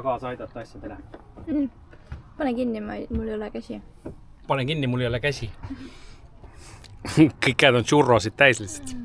kaasa aidata asjadele. Pane kinni, mul ei ole käsi. Pane kinni, mul ei ole käsi. Kõik käed on churrosid täis lihtsalt.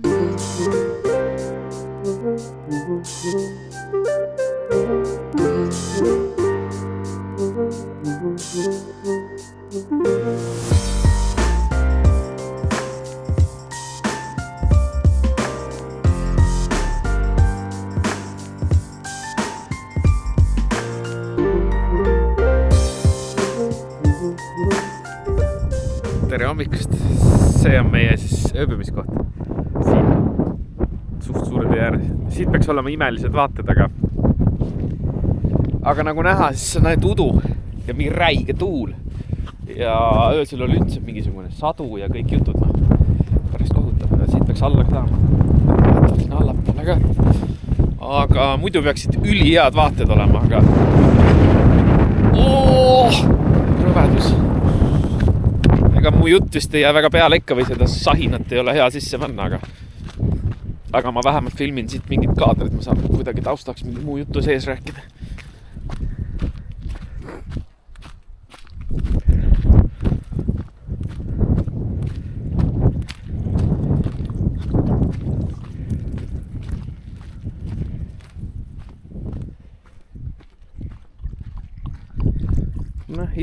Tere hommikust! See on meie siis ööbimiskoht. Siin suht suure tee ääres. Siit peaks olema imelised vaated, aga nagu näha, siis on ainult udu ja mingi räige tuul. Ja öösel oli üldse mingisugune sadu ja kõik jutud. Pärast kohutab. Siit peaks alla saama. Siin allapoole ka. Aga muidu peaksid ülihead vaated olema, aga rõvedus. Ega mu jutt vist ei jää väga peale ikka või seda sahinat ei ole hea sisse panna, aga ma vähemalt filmin siit mingid kaadrid, ma saan kuidagi taustaks mingi muu juttu sees rääkida.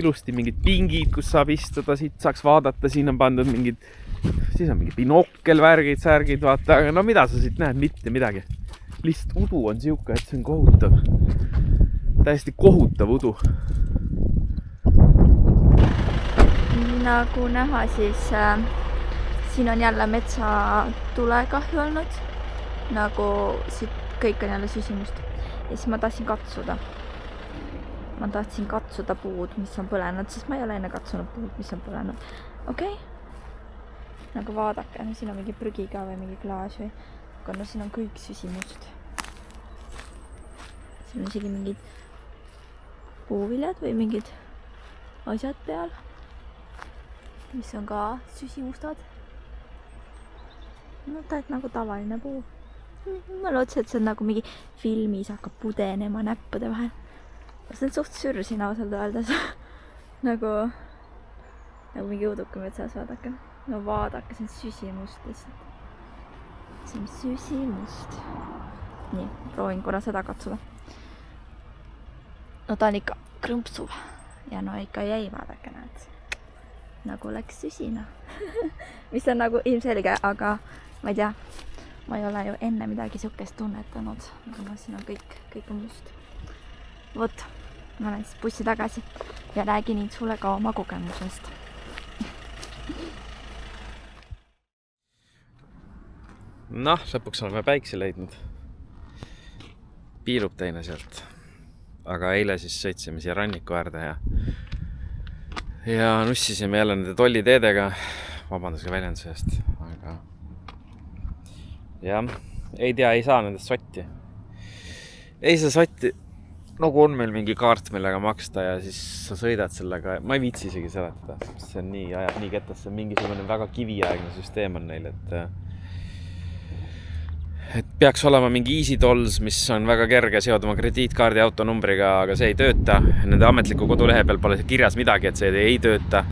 Ilusti mingid pingid, kus saab istuda, siit saaks vaadata, siin on pandud mingid, siis on mingi binokkel, värgid, särgid, vaata, aga no mida sa siit näed, mitte midagi. Lihtsalt udu on siuke, et see on kohutav. Täiesti kohutav udu. Nagu näha, siis siin on jälle metsa tulekahju olnud. Nagu siit kõik on jälle süsimust. Ja siis ma tahtsin katsuda. Ma tahtsin katsuda puud, mis on põlenud, sest ma ei ole enne katsunud puud, mis on põlenud. Okei. Nagu vaadake, siin on mingi prügi ka või mingi klaas või. Aga no siin on kõik süsimust. Siin on isegi mingid puuviljad või mingid asjad peal, mis on ka süsimustad. No ta on nagu tavaline puu. Ma lootsin, et see on nagu mingi filmis hakkab pudenema näppude vahel. See on suht sürsin ausalt öeldes. nagu mingi õuduka metsas, vaadake. No vaadake, see on süsimust lihtsalt. See on süsimust. Nii, proovin korra seda katsuda. No ta on ikka krõmpsuv. Ja no ikka jäi, vaadake, näed. Nagu läks süsina. mis on nagu ilmselge, aga ma ei tea. Ma ei ole ju enne midagi sihukest tunnetanud. Aga siin on kõik on must. Vot, ma lähen siis bussi tagasi ja räägin sulle ka oma kogemusest. Noh, lõpuks oleme päikse leidnud. Piilub teine sealt. Aga eile siis sõitsime siia ranniku äärde ja nussisime jälle nende tolliteedega. Vabandus ka väljenduse eest. Aga jah, ei tea, ei saa nendest sotti. Ei saa sotti. Nagu on meil mingi kaart, millega maksta ja siis sa sõidad sellega. Ma ei viitsi isegi seletada. See on ajab nii ketas. See on mingisugune väga kiviaegne süsteem on neil. Et peaks olema mingi Easy Tolls, mis on väga kerge seoda oma krediitkaardi autonumbriga, aga see ei tööta. Nende ametliku kodulehe peal pole kirjas midagi, et see ei tööta.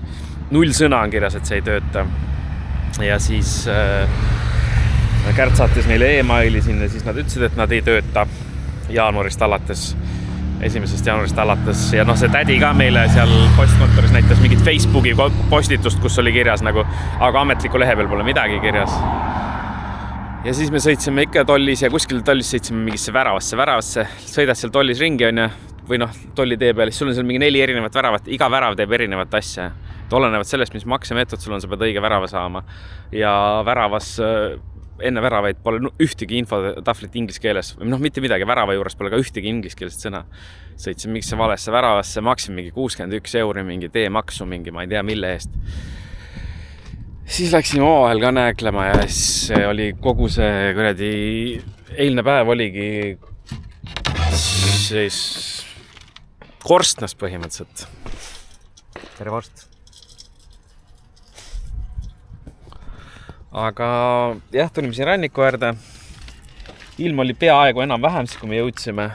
0 sõna on kirjas, et see ei tööta. Ja siis Kärt saatis neile e-maili sinna, siis nad ütlesid, et nad ei tööta jaanuarist alates. 1. jaanuarist alates ja noh, see tädi ka meile seal postkontoris näitas mingit Facebooki postitust, kus oli kirjas nagu, aga ametliku lehe peal pole midagi kirjas. Ja siis me sõitsime ikka tollis ja kuskil tollis sõitsime mingisse väravasse. Sõidad seal tollis ringi on ja, või noh, tolli tee peal, siis sul on seal mingi 4 erinevat väravat, iga värav teeb erinevat asja. Olenevad sellest, mis maksemeetod sul on, sa pead õige värava saama. Ja väravas enne väravaid pole ühtegi infotahvlit inglise keeles. Noh, mitte midagi, värava juures pole ka ühtegi inglise keelest sõna. Sõitsin mingisse valesse väravasse, maksin mingi 61 euri, mingi teemaksu, mingi ma ei tea mille eest. Siis läksime omavahel ka nääklema ja siis oli kogu see kuradi eilne päev oligi siis korstnas põhimõtteliselt. Tere vorst. Aga jah, tulime siin ranniku äärde. Ilm oli peaaegu enam vähem, siis kui me jõudsime.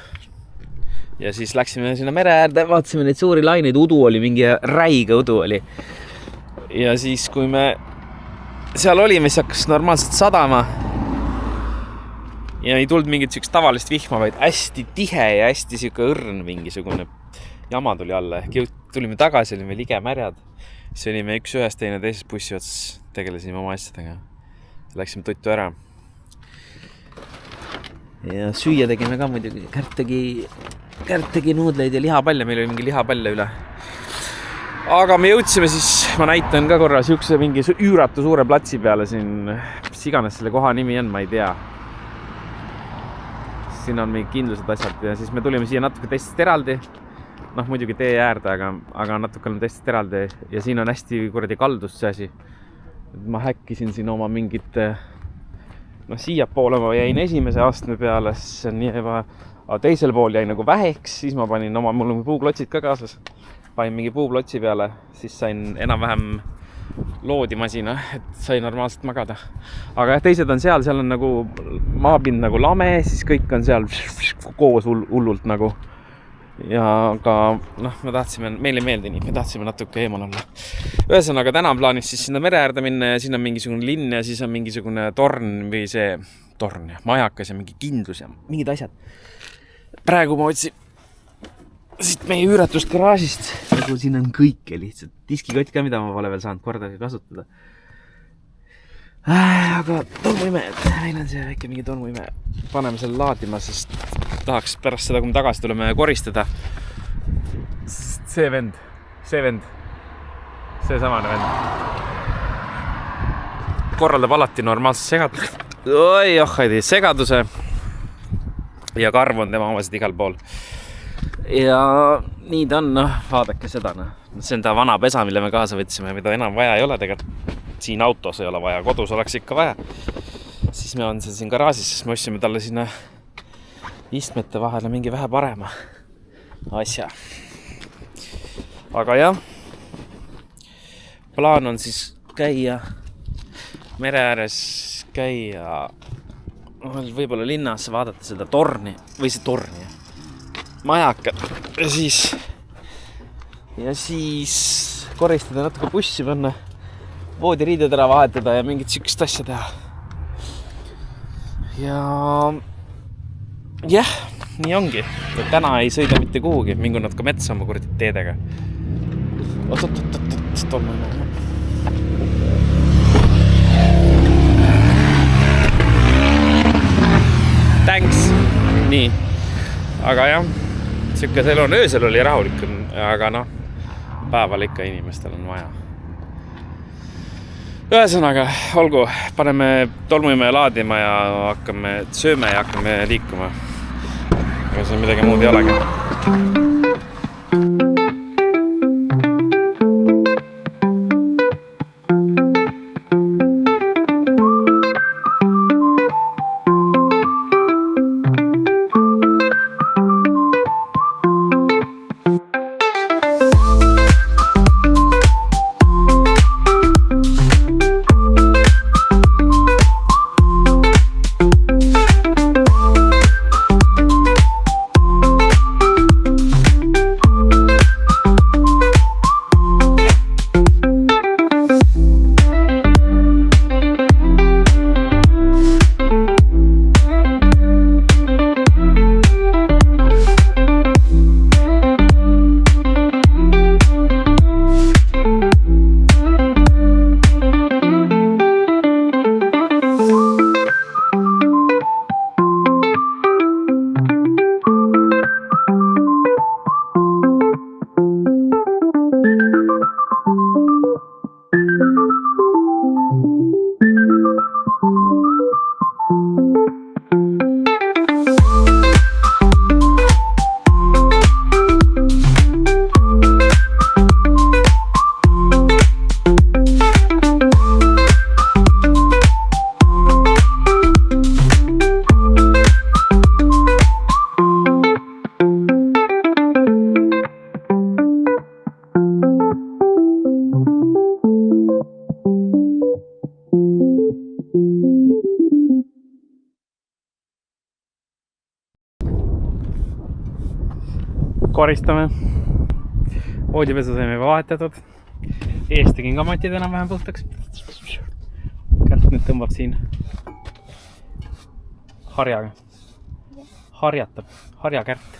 ja siis läksime sinna mere äärde, vaatasime neid suuri laineid, udu oli, mingi räige udu oli. Ja siis, kui me seal olime, siis hakkas normaalselt sadama. Ja ei tulnud mingit siukest tavalist vihma, vaid hästi tihe ja hästi siuke õrn mingisugune jama tuli alla. Tulime tagasi, olime lige märjad. Siis olime üks ühes, teine teises bussi otsas, tegelesime oma asjadega. Läksime tuttu ära. Ja süüa tegime ka muidugi. Kärt tegi nuudleid ja lihapalle, meil oli mingi lihapalle üle. Aga me jõudsime siis, ma näitan ka korra siukse mingi üüratu suure platsi peale siin, mis iganes selle koha nimi on, ma ei tea. Siin on mingi kindlused asjad ja siis me tulime siia natuke teistest eraldi. Noh, muidugi tee äärde, aga natuke on teistest eraldi ja siin on hästi kuradi kaldus see asi. Ma häkkisin siin oma mingit, siia poole ma jäin esimese astme peale, siis on nii juba, teisel pool jäi nagu väheks, siis ma panin mul on puuklotsid ka kaasas. Panin mingi puuklotsi peale, siis sain enam-vähem loodimasina, et sai normaalselt magada. Aga teised on seal on nagu maapind nagu lame, siis kõik on seal koos hullult nagu. Ja aga meile ei meeldi nii, me tahtsime natuke eemal olla. Ühesõnaga täna on plaanis siis sinna mere äärde minna ja siin on mingisugune linn ja siis on mingisugune torn või see torn ja majakas ja mingi kindlus ja mingid asjad. Praegu ma otsin siit meie üüratust garaažist, nagu siin on kõike lihtsalt. Diskikott ka, mida ma pole veel saanud kordagi kasutada. Aga tolmuime, meil on see väike mingi tolmuime. Paneme selle laadima, sest tahaks pärast seda, kui me tagasi tuleme koristada. See vend, see samane vend. Korraldab alati normaalse segaduse. Ja karv on tema omasid igal pool. Ja nii ta on, vaadake seda. See on ta vana pesa, mille me kaasa võtsime, mida enam vaja ei ole tegelikult. Siin autos ei ole vaja, kodus oleks ikka vaja. Siis me on see siin garaažis, sest me ostsime talle sinna istmete vahele mingi vähe parema asja. Aga jah, plaan on siis käia mere ääres, käia võib-olla linnas, vaadata seda torni või see torni majakad ja siis koristada natuke bussi panna, voodiriided ära vahetada ja mingit sükst asja teha. Ja jah, nii ongi. Täna ei sõida mitte kuhugi, mingu nad ka metsa oma kuradi teedega. Thanks! Nii. Aga jah, siuke elu on, öösel oli rahulik, aga päeval ikka inimestel on vaja. Ühesõnaga, olgu, paneme tolmuime ja laadima ja hakkame sööme ja hakkame liikuma. Aga see midagi muud ei olegi. koristame. Voodipesu saime juba vahetatud. Eest tegin ka matid enam-vähem puhtaks. Kärt nüüd tõmbab siin harjaga. Harjatab. Harjakärt.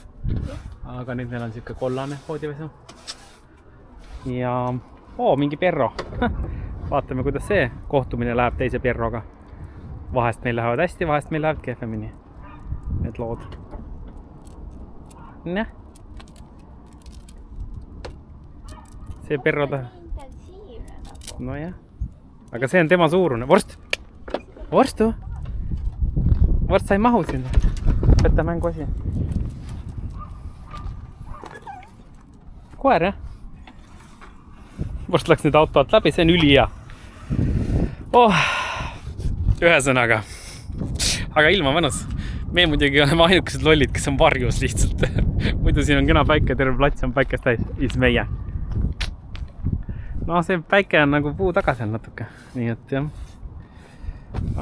Aga nüüd meil on siuke kollane voodipesu. Ja mingi perro. Vaatame, kuidas see kohtumine läheb teise perroga. Vahest meil lähevad hästi, vahest meil lähevad kehvemini. Need lood. Näh. See perro ta... No jah. Aga see on tema suurune. Vorst! Vorstu! Vorst sa ei mahu sinna. Võtta mängu asi. Koer, jah? Vorst läks nüüd auto alt läbi, see on üli hea. Ühesõnaga. Aga ilma mõnus. Me muidugi oleme ainukesed lollid, kes on varjus lihtsalt. Muidu siin on kena päike, terve plats on päikest täis. Is meie. No see päike on nagu puu taga seal natuke. Nii et jah.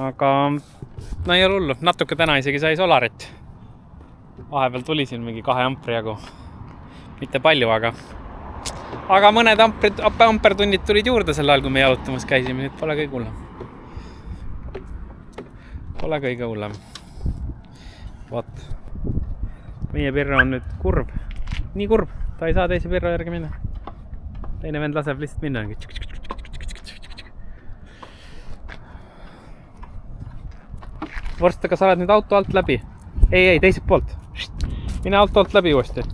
Aga no ei ole hullu. Natuke täna isegi sai solarit. Vahepeal tuli siin mingi 2 ampri jagu. Mitte palju, aga mõned ampertunnid tulid juurde sel ajal, kui me jalutamas käisime. Nüüd pole kõige hullem. Pole kõige hullem. Vaat. Meie perro on nüüd kurb. Nii kurb. Ta ei saa teise perro järgi minna. Teine vend laseb lihtsalt minna. Vorst, aga sa oled nüüd auto alt läbi. Ei, teiselt poolt. Mine auto alt läbi uuesti.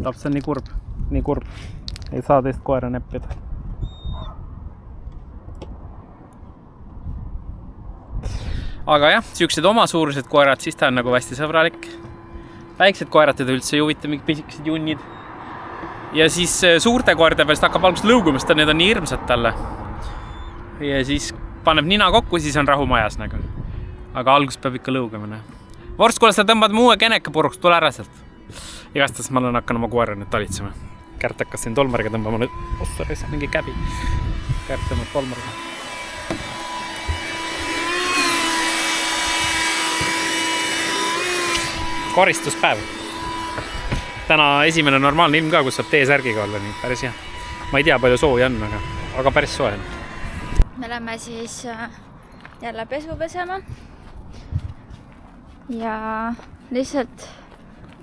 Laps on nii kurb. Nii kurb. Ei saa teist koera neppida. Aga jah, siuksed oma suurused koerad, siis ta on nagu hästi sõbralik. Väiksed koerad teda üldse ei huvita, mingid pisikesed junnid. Ja siis suurte koerte peal hakkab alguses lõugumist, need on nii hirmsad talle. Ja siis paneb nina kokku, siis on rahu majas nagu. Aga algus peab ikka lõugamine. Vorst, kuule sa tõmbad mu uue keneke puruks, tule ära sealt. Igastas ma hakkan oma koera nüüd talitsema. Kärt hakkas siin tolmariga tõmbama nüüd. Ossores mingi käbi. Kärt tõmbab tolmariga. Koristuspäev. Täna esimene normaalne ilm ka, kus saab T-särgiga olla, nii päris hea. Ma ei tea, palju sooja on, aga päris soe on. Me lähme siis jälle pesu pesema. Ja lihtsalt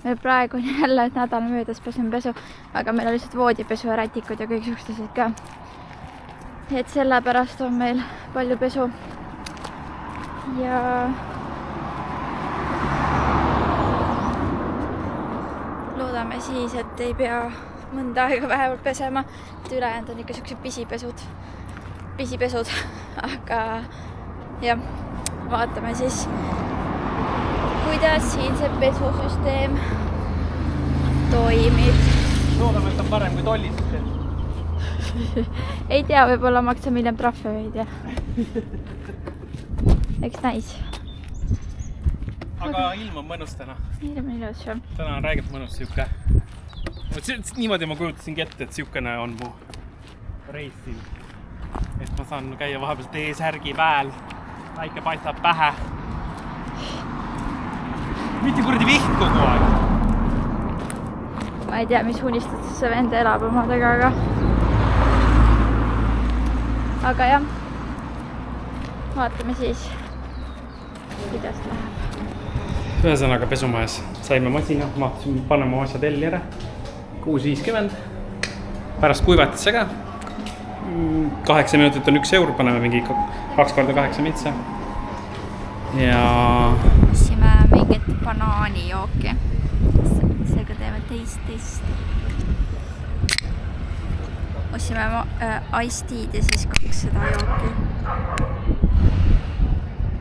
me praegu on jälle nädal möödas peseme pesu, aga meil on lihtsalt voodipesu ja rätikud ja kõik suhtused ka. Et sellepärast on meil palju pesu. Ja loodame siis, et ei pea mõnda aega vähemalt pesema, et ülejäänud on ikka siuksed pisipesud, aga jah, vaatame siis, kuidas siin see pesusüsteem toimib. Loodame, et on parem kui tollisüsteem. Ei tea, võib-olla maksa hiljem trahve või ei tea. Eks näis. Aga ilm on mõnus täna. Ilm on ilus, jah. Täna on räägilt mõnus siuke. Niimoodi ma kujutasingi ette, et siukene on mu reis siin. Et ma saan käia vahepeal T-särgi pääl. Väike paistab pähe. Mitte kuradi viht kogu aeg. Ma ei tea, mis unistustes see vend elab omadega, aga jah, vaatame siis, kuidas läheb. Ühesõnaga pesumajas saime masina, mahtusime panema asja telli ära 6.50. Pärast kuivatisse ka 8 minutit on 1 eur, paneme mingi 2 korda 8 mitsa. Ja ostsime mingit banaanijooki. Seega teeme teist. Ostsime iced tea'd ja siis 200 jooki.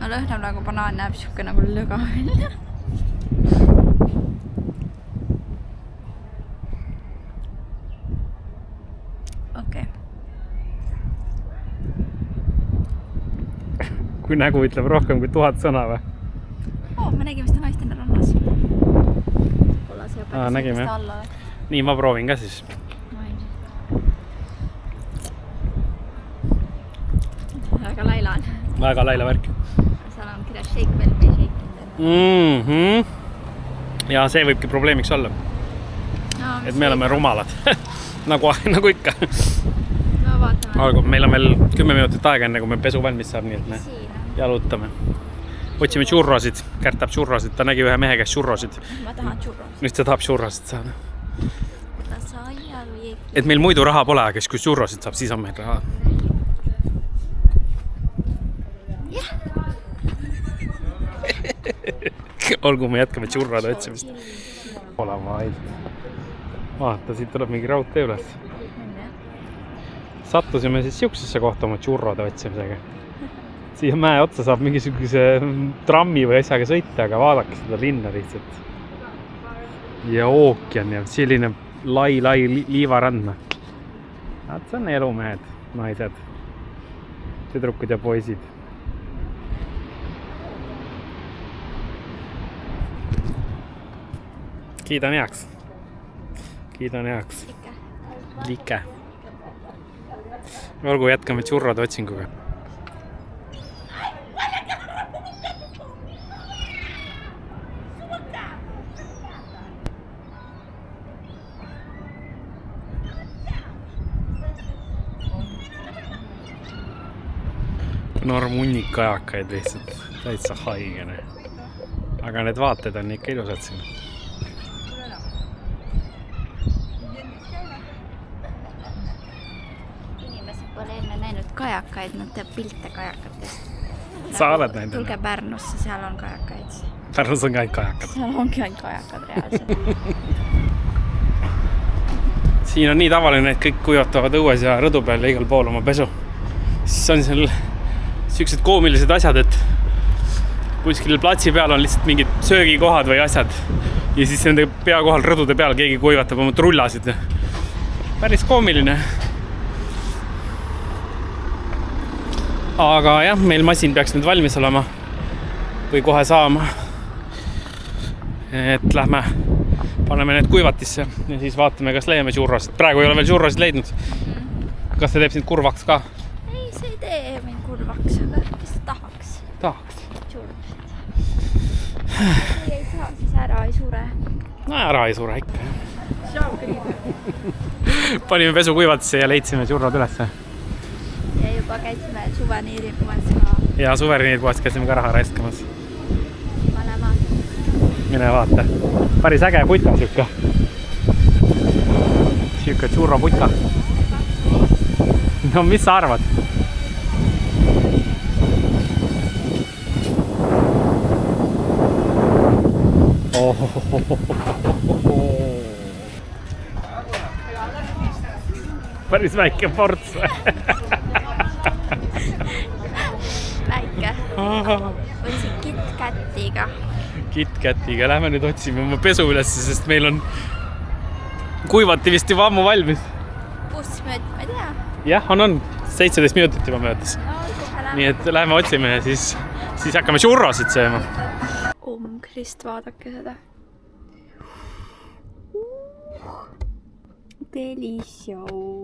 No lõhnab nagu banaan, näeb siuke nagu lõga välja. Okei. Kui nägu ütleb rohkem kui 1000 sõna või? Me nägime seda naist enne rannas. Nägime. Nii, ma proovin ka siis. Väga Laila on. Väga laila värk. Seal on kirjas shake well või shake. Ja see võibki probleemiks olla. No, et me oleme rumalad. nagu ikka. No vaatame. Aga meil on veel 10 minutit aega enne, kui me pesu valmis saab, nii et me jalutame. Otsime churrosid, Kärt tahab churrosid, ta nägi ühe mehe käest churrosid. Ma tahan churrosid. Nüüd ta tahab churrosid saada. Lasaia või Et meil muidu raha pole, aga kui churrosid saab, siis on meil raha. Jah. Olgu, me jätkame churrode otsimist. Olema aid. Vaata, siit tuleb mingi raudtee üles. Sattusime siis siuksesse kohta oma churrode otsimisega. Siia mäe otsa saab mingisuguse trammi või asjaga sõita, aga vaadake seda linna lihtsalt. Ja ookean ja selline lai liivarandna. See on elumehed, naised, tüdrukud ja poisid. Kiidan heaks. Like. Olgu, jätkame churrode otsinguga. Norm hunnik kajakaid lihtsalt, täitsa haigene. Aga need vaated on ikka ilusad siin. Inimesed pole enne näinud kajakaid, nad teeb pilte kajakatest. Sa oled näinud? Tulge Pärnusse, seal on kajakaid. Pärnus on ka ainult kajakad. Seal ongi ainult kajakad reaalselt. Siin on nii tavaline, et kõik kujutavad õues ja rõdu peal ja igal pool oma pesu. Siis on seal siuksed koomilised asjad, et kuskil platsi peal on lihtsalt mingid söögikohad või asjad ja siis nende pea kohal rõdude peal keegi kuivatab oma trullasid. Päris koomiline. Aga jah, meil masin peaks nüüd valmis olema või kohe saama. Et lähme, paneme need kuivatisse ja siis vaatame, kas leiame churrosid. Praegu ei ole veel churrosid leidnud. Kas see teeb sind kurvaks ka? Ei, see ei tee mind kurvaks, aga kes tahaks? Tahaks. Kui ei saa, siis ära ei sure. No ära ei sure ikka. Panime pesu kuivatisse ja leidsime churrod ülesse. Ja juba käisime suveniiripoes ka. Ja suveniiripoes käisime ka raha raiskamas. Mine vaata. Päris äge putka siuke. Siuke churro putka. No mis sa arvad? Päris väike ports. Väike. Võtsin KitKatiga. KitKatiga. Lähme nüüd otsime oma pesu ülesse, sest meil on kuivati vist juba ammu valmis. Kus mööda, ma ei tea. Jah, on. 17 minutit juba möödas. Nii et lähme otsime ja siis hakkame churrosid sööma. Krist, vaadake seda. Delicious.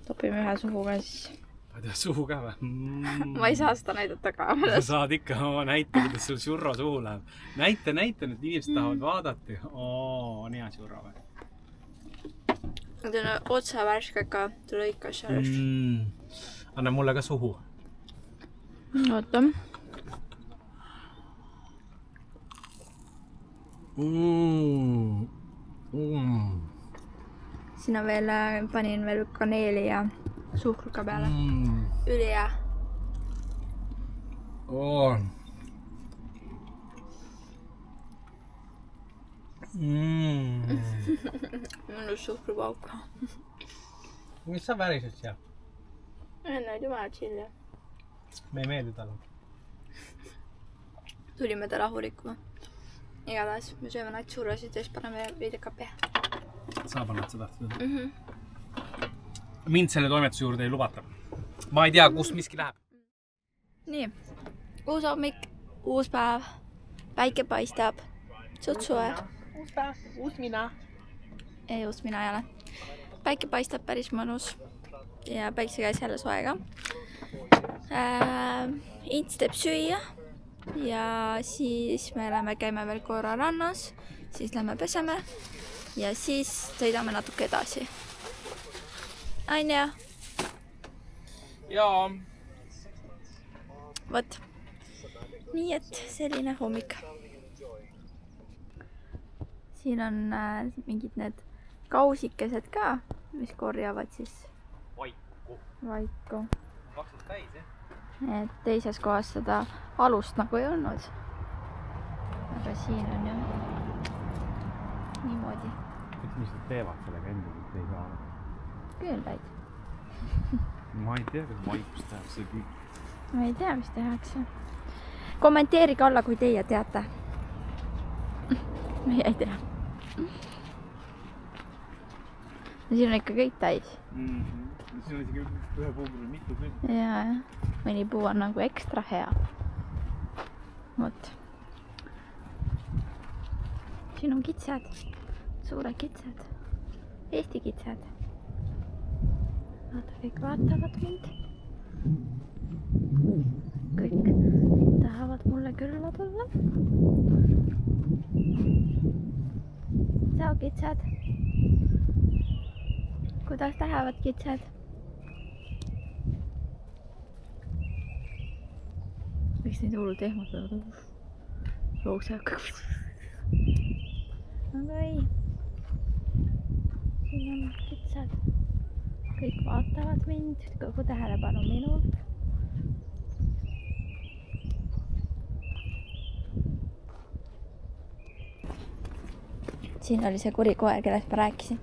Topime ühe suhu ka siis. Ma tea, suhu ka või? Ma ei saa seda näidata kaameras. Sa saad ikka näita, kuidas sul churro suhu läheb. Näita, need inimesed tahavad vaadata. On hea churro või? Need on otsa värskega, tule ikka sellest. Anna mulle ka suhu. Oota. Siin on veel, panin veel kaneeli ja suhkruka peale. Ülihea. Mõnus suhkrupauk. Mis sa värised seal? Enne oli jumala chill. Me ei meeldi talle. Tulime ta rahulikku. Igatahes me sööme nad churrosid ja siis paneme veidi kape. Sa paned seda. Mind selle toimetuse juurde ei lubata. Ma ei tea, kus miski läheb. Nii, uus hommik, uus päev, päike paistab, suht suve. Uus päev, uus mina. Ei, uus mina ei ole. Päike paistab päris mõnus. ja päikse käes jälle soe ka. Ints teeb süüa ja siis me käime veel korra rannas, siis lähme peseme ja siis sõidame natuke edasi. Anja? Jaa. Vot. Nii et selline hommik. Siin on mingid need kausikesed ka, mis korjavad siis vaiku. Maksud täis, jah? Et teises kohas seda alust nagu ei olnud. Aga siin on ju niimoodi. Mis nad teevad sellega endal, et ei saa? Küünlaid. Ma ei tea, kas vaikust tehakse kõik. Ma ei tea, mis tehakse. Kommenteerige alla, kui teie teate. Meie ei tea. Siin on ikka kõik täis. Siin on isegi ühe puugul mitu küll. Ja, mõni puu on nagu ekstra hea. Vot. Siin on kitsed. Suured kitsed. Eesti kitsed. Vaata, kõik vaatavad mind. Kõik tahavad mulle külla tulla. Tšau, kitsed. Kuidas lähevad kitsed? Võiks neid hullult ehmatada. Jooksevad kõik. Aga ei. Siin on kitsed. Kõik vaatavad mind. Kogu tähelepanu minult. Siin oli see kuri koer, kellest ma rääkisin.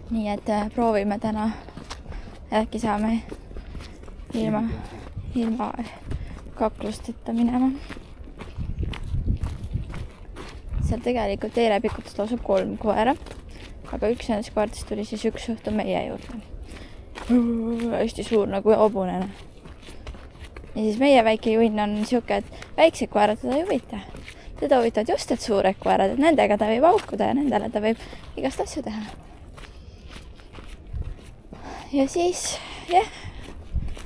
Nii et proovime täna. Äkki saame ilma kaklusteta minema. Seal tegelikult Eilepikutus lausub 3 koera. Aga üks nendest koertest tuli siis üks õhtu meie juurde. Hästi suur nagu hobunene. Ja siis meie väike junn on siuke, et väiksed koerad teda ei huvita. Teda huvitavad just et suured koerad, et nendega ta võib aukuda ja nendele ta võib igast asju teha. Ja siis, jah,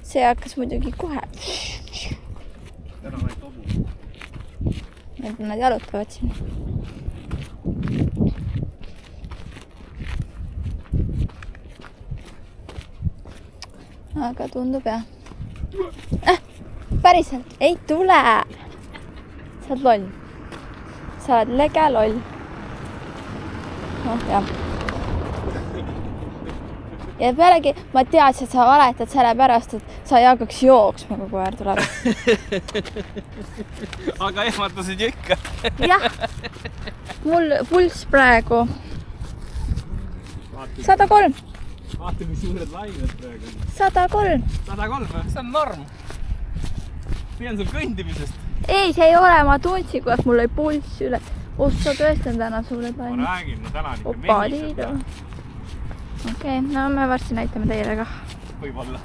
see hakkas muidugi kohe. Täna vaid hobu. Nad jalutavad siin. Aga tundub jah. Päriselt, ei tule! Sa oled loll. Sa oled lege loll. Oh, jah. Ja pealegi ma teadsin, et sa valetad selle pärast, et sa ei hakkaks jooksma, kui koer tuleb. Aga ehmatasid ju ikka. Jah. Mul pulss praegu 103. Vaata, kui suured lained praegu. 103. 103, see on norm. See on sul kõndimisest. Ei, see ei ole, ma tundsin, kuidas mul oli pulss üle. Sa tõesti on täna suured lained. Ma räägin, no täna on ikka mehised. Okei, no me varsti näitame teile ka. Võib-olla.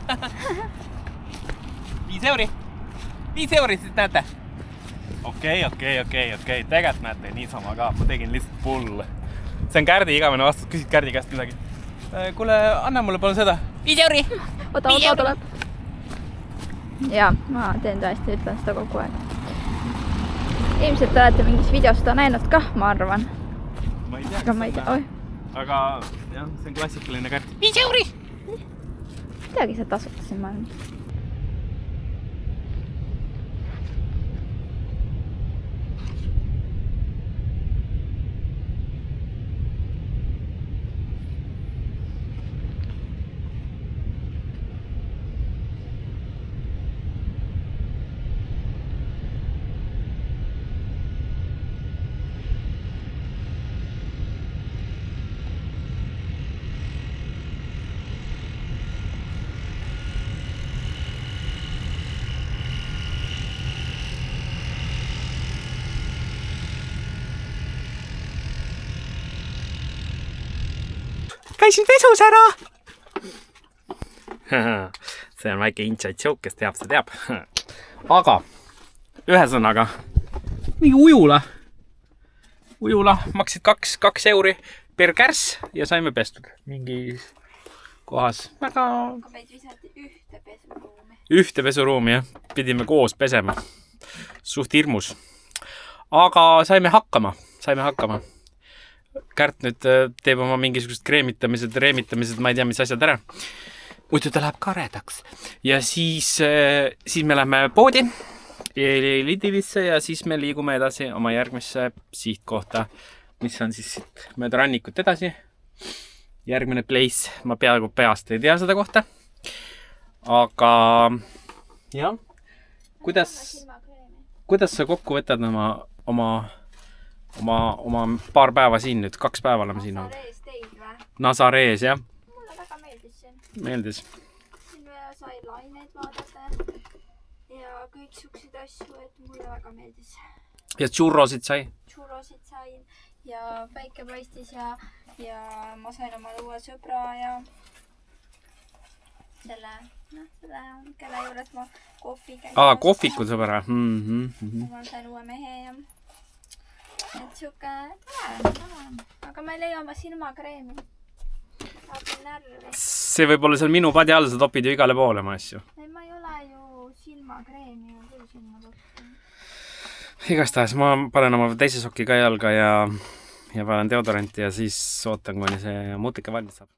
5 euri. 5 euri siis näete. Okei. Tegelikult näete niisama ka. Ma tegin lihtsalt pull. See on Kärdi igavene vastus. Küsid Kärdi käest midagi. Kuule, anna mulle palun seda. 5 euri. Oota tuleb. Ja, ma teen tõesti, ütlen seda kogu aeg. Ilmselt olete mingis videos seda näinud kah, ma arvan. Ma ei tea, aga ma ei tea. Aga jah, see on klassikaline Kärt. 5 euri! Teagi, sa tasutasin maailma. Käisin pesus ära! See on väike inside joke, kes teab, see teab. Aga, ühesõnaga, mingi ujula. Ujula maksid 2 euri per kärss ja saime pestud. Mingi kohas. Väga... Aga meid visati ühte pesuruumi. Ühte pesuruumi, jah. Pidime koos pesema. Suht hirmus. Aga saime hakkama. Kärt nüüd teeb oma mingisugused kreemitamised, reemitamised, ma ei tea, mis asjad ära. Muidu ta läheb karedaks. Ja siis me lähme poodi Lidlisse ja siis me liigume edasi oma järgmisse sihtkohta, mis on siis siit mööda rannikut edasi. Järgmine place, ma peaaegu peast ei tea seda kohta. Aga jah, kuidas sa kokku võtad oma paar päeva siin nüüd, 2 päeva oleme siin olnud. Nazarees teid või? Nazarees, jah. Mulle väga meeldis siin. Meeldis. Siin sai laineid vaadata ja kõik suksid asju, et mulle väga meeldis. Ja churrosid sai? Churrosid sain ja päike paistis ja ma sain oma uue sõbra ja selle, kelle juures ma kohvi käin. Kohviku sõbra. Ma sain uue mehe ja et siuke aga ma ei leia oma silmakreemi. See võib olla seal minu padi all, sa topid ju igale poole oma asju. Ei, ma ei ole ju silmakreemi küll sinna topin. Igastahes ma panen oma teise soki ka jalga ja panen deodoranti ja siis ootan, kuni see mutike valmis saab.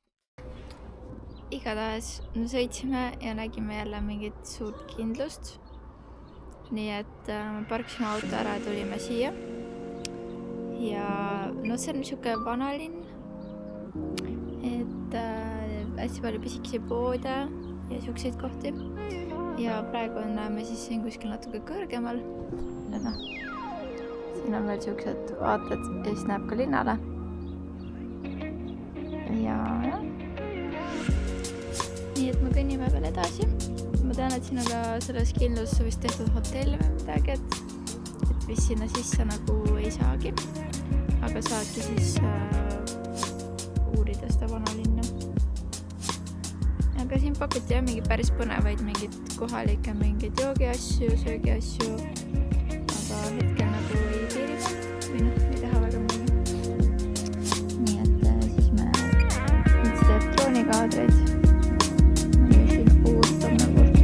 Igatahes me sõitsime ja nägime jälle mingit suurt kindlust. Nii et me parkisime auto ära ja tulime siia. Ja see on niisugune vanalinn, et hästi palju pisikesi poode ja niisuguseid kohti. Ja praegu näeme siis siin kuskil natuke kõrgemal. Siin on veel niisugused vaated ja siis näeb ka linnale. Ja nii et me kõnnime veel edasi. Ma tean, et siin on ka selles kindlusse vist tehtud hotell või midagi, et vist sinna sisse nagu ei saagi. Aga saadki siis uurida seda vanalinna. Aga siin pakuti jah mingi päris põnevaid mingid kohalikke mingid joogiasju, söögiasju. Aga hetkel nagu ei piiriga või ei taha väga müüa. Nii et siis me nüüd teeb droonikaadreid. Me siin puutame võrd.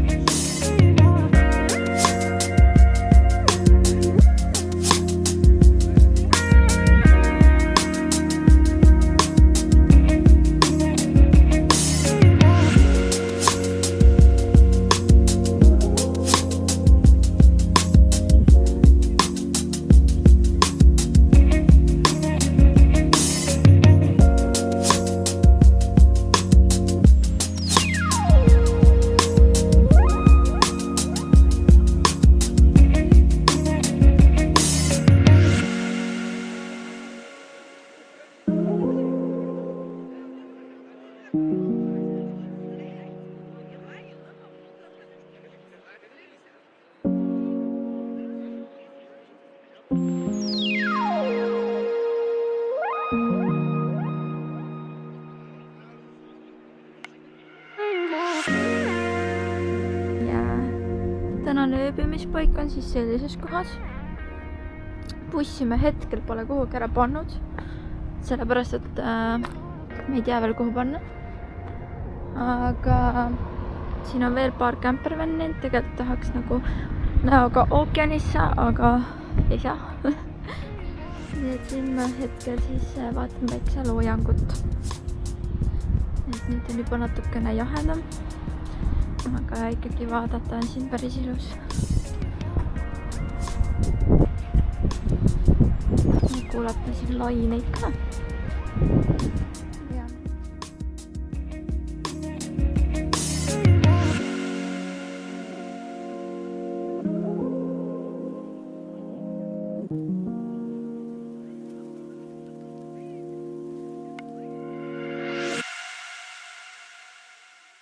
Tänane ööbimispaik on siis sellises kohas. Bussi me hetkel pole kuhugi ära pannud, sellepärast, et me ei tea veel kuhu panna. Aga siin on veel paar kämpervänni, tegelikult tahaks nagu näoga ookeanisse, aga ei saa. Nii et siin me hetkel siis vaatan väikse loojangut. Et nüüd on juba natukene jahedam. Aga ikkagi vaadata on siin päris ilus. Kuulata siin laineid ka.